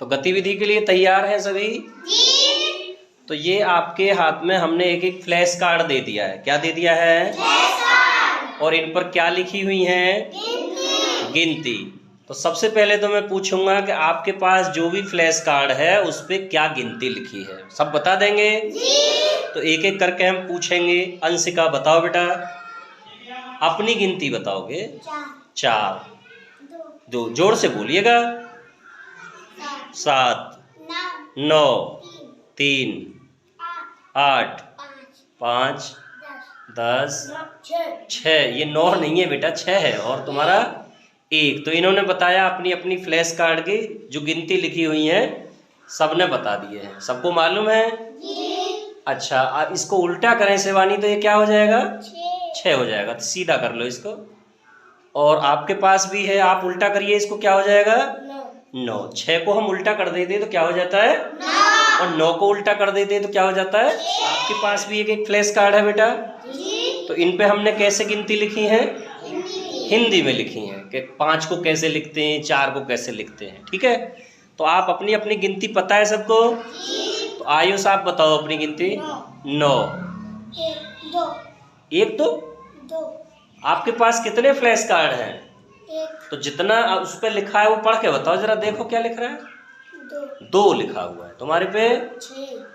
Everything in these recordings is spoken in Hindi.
गतिविधि के लिए तैयार हैं सभी? जी। तो ये आपके हाथ में हमने एक एक फ्लैश कार्ड दे दिया है। क्या दे दिया है? Flash card. और इन पर क्या लिखी हुई है? गिनती। तो सबसे पहले तो मैं पूछूंगा कि आपके पास जो भी फ्लैश कार्ड है उस पे क्या गिनती लिखी है, सब बता देंगे? जी। तो एक एक करके हम पूछेंगे। अंशिका बताओ बेटा, अपनी गिनती बताओगे? 4। दो, जोर से बोलिएगा। 7, 9, 3, 8, 5, 10, 6। ये 9 नहीं है बेटा, 6 है। और तुम्हारा 1। तो इन्होंने बताया अपनी अपनी फ्लैश कार्ड की जो गिनती लिखी हुई है सबने बता दिए हैं। सबको मालूम है? अच्छा, आप इसको उल्टा करें शिवानी तो ये क्या हो जाएगा? 6 हो जाएगा। तो सीधा कर लो इसको। और आपके पास भी है, आप उल्टा करिए इसको, क्या हो जाएगा? 9। 6 को हम उल्टा कर देते तो क्या हो जाता है? 9। और 9 को उल्टा कर देते तो क्या हो जाता है? आपके पास भी एक एक फ्लैश कार्ड है बेटा। तो इन पे हमने कैसे गिनती लिखी है? हिंदी में लिखी है कि 5 को कैसे लिखते हैं, 4 को कैसे लिखते हैं। ठीक है, तो आप अपनी अपनी गिनती पता है सबको? तो आयुष आप बताओ अपनी गिनती। 9। 1 2। आपके पास कितने फ्लैश कार्ड हैं? तो जितना उस पर लिखा है वो पढ़ के बताओ जरा, देखो क्या लिख रहा है? 2 लिखा हुआ है। तुम्हारे पे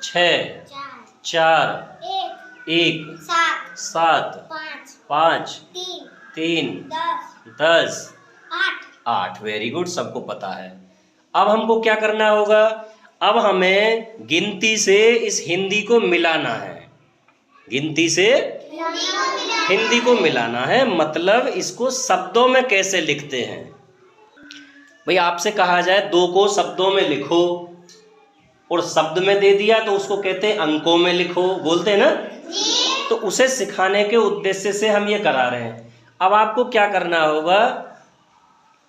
6, 4, 1, 7, 5, 3, 10, 8। वेरी गुड, सबको पता है। अब हमको क्या करना होगा? अब हमें गिनती से इस हिंदी को मिलाना है। गिनती से हिंदी को मिलाना है, मतलब इसको शब्दों में कैसे लिखते हैं। भाई आपसे कहा जाए 2 को शब्दों में लिखो और शब्द में दे दिया तो उसको कहते हैं अंकों में लिखो, बोलते हैं ना? तो उसे सिखाने के उद्देश्य से हम ये करा रहे हैं। अब आपको क्या करना होगा?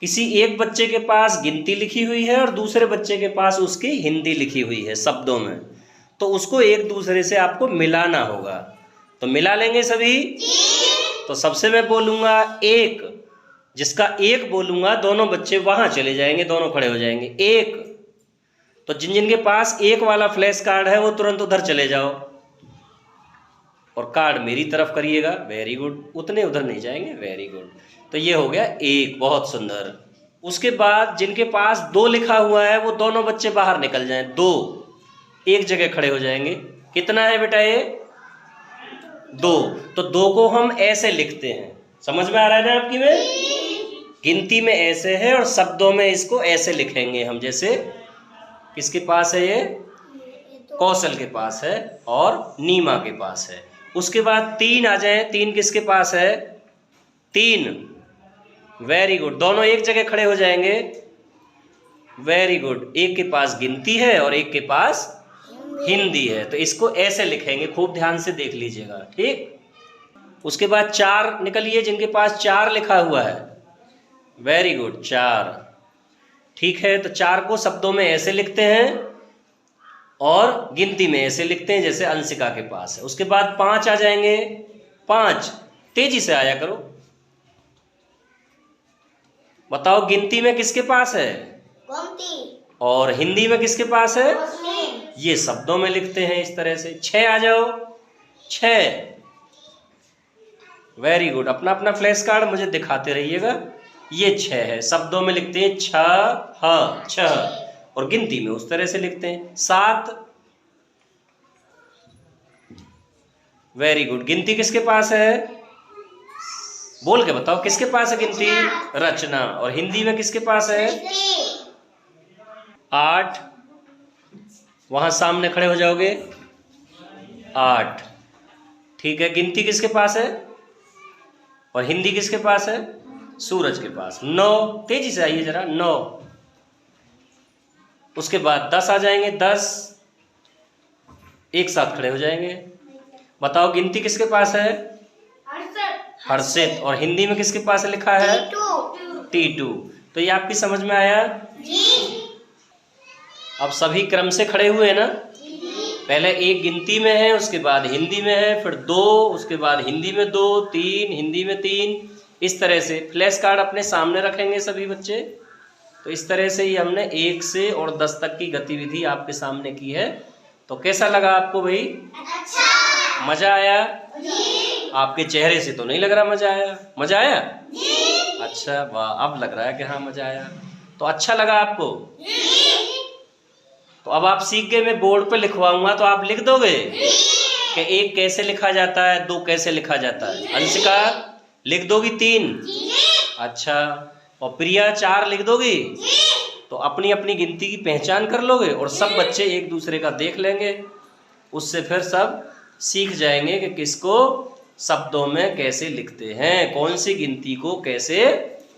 किसी एक बच्चे के पास गिनती लिखी हुई है और दूसरे बच्चे के पास उसकी हिंदी लिखी हुई है शब्दों में, तो उसको एक दूसरे से आपको मिलाना होगा। तो मिला लेंगे सभी? तो सबसे मैं बोलूँगा 1, जिसका 1 बोलूँगा दोनों बच्चे वहाँ चले जाएंगे, दोनों खड़े हो जाएंगे। 1। तो जिन जिन के पास 1 वाला फ्लैश कार्ड है वो तुरंत उधर चले जाओ और कार्ड मेरी तरफ करिएगा। वेरी गुड, उतने उधर नहीं जाएंगे। वेरी गुड, तो ये हो गया 1। बहुत सुंदर। उसके बाद जिनके पास 2 लिखा हुआ है वो दोनों बच्चे बाहर निकल जाएं। 2 एक जगह खड़े हो जाएंगे। कितना है बेटा ये? 2। तो 2 को हम ऐसे लिखते हैं, समझ में आ रहा है ना आपकी में? गिनती में ऐसे है और शब्दों में इसको ऐसे लिखेंगे हम। जैसे किसके पास है ये? कौशल के पास है और नीमा के पास है। उसके बाद 3 आ जाए। 3 किसके पास है? 3। वेरी गुड, दोनों एक जगह खड़े हो जाएंगे। वेरी गुड, एक के पास गिनती है और एक के पास हिंदी है। तो इसको ऐसे लिखेंगे, खूब ध्यान से देख लीजिएगा। ठीक। उसके बाद 4 निकलिए, जिनके पास 4 लिखा हुआ है। Very good, 4। ठीक है, तो 4 को शब्दों में ऐसे लिखते हैं और गिनती में ऐसे लिखते हैं जैसे अंशिका के पास है। उसके बाद 5 आ जाएंगे। 5 तेजी से आया करो। बताओ गिनती में किसके पास है? और हिंदी में किसके पास है? ये शब्दों में लिखते हैं इस तरह से। 6 आ जाओ। 6। वेरी गुड, अपना अपना फ्लैश कार्ड मुझे दिखाते रहिएगा। ये 6 है, शब्दों में लिखते हैं 6 और गिनती में उस तरह से लिखते हैं। 7। वेरी गुड, गिनती किसके पास है? बोल के बताओ किसके पास है गिनती? रचना। और हिंदी में किसके पास है? 8। वहां सामने खड़े हो जाओगे। 8। ठीक है, गिनती किसके पास है और हिंदी किसके पास है? सूरज के पास। 9, तेजी से आइए जरा। 9। उसके बाद 10 आ जाएंगे। 10 एक साथ खड़े हो जाएंगे। बताओ गिनती किसके पास है? हर्षित। और हिंदी में किसके पास लिखा है? T2। तो ये आपकी समझ में आया? अब सभी क्रम से खड़े हुए हैं ना? पहले 1 गिनती में है, उसके बाद हिंदी में है, फिर 2, उसके बाद हिंदी में 2, 3 हिंदी में 3। इस तरह से फ्लैश कार्ड अपने सामने रखेंगे सभी बच्चे। तो इस तरह से ही हमने 1 से और 10 तक की गतिविधि आपके सामने की है। तो कैसा लगा आपको भाई? अच्छा। मजा आया? जी। आपके चेहरे से तो नहीं लग रहा मजा आया। मजा आया? जी। अच्छा वाह, अब लग रहा है कि हाँ मजा आया। तो अच्छा लगा आपको? जी। तो अब आप सीख गए, मैं बोर्ड पे लिखवाऊंगा तो आप लिख दोगे कि 1 कैसे लिखा जाता है, 2 कैसे लिखा जाता है। अंशिका लिख दोगी 3? अच्छा। और प्रिया 4 लिख दोगी? तो अपनी अपनी गिनती की पहचान कर लोगे और सब बच्चे एक दूसरे का देख लेंगे, उससे फिर सब सीख जाएंगे कि किसको शब्दों में कैसे लिखते हैं, कौन सी गिनती को कैसे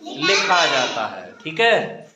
लिखा जाता है। ठीक है।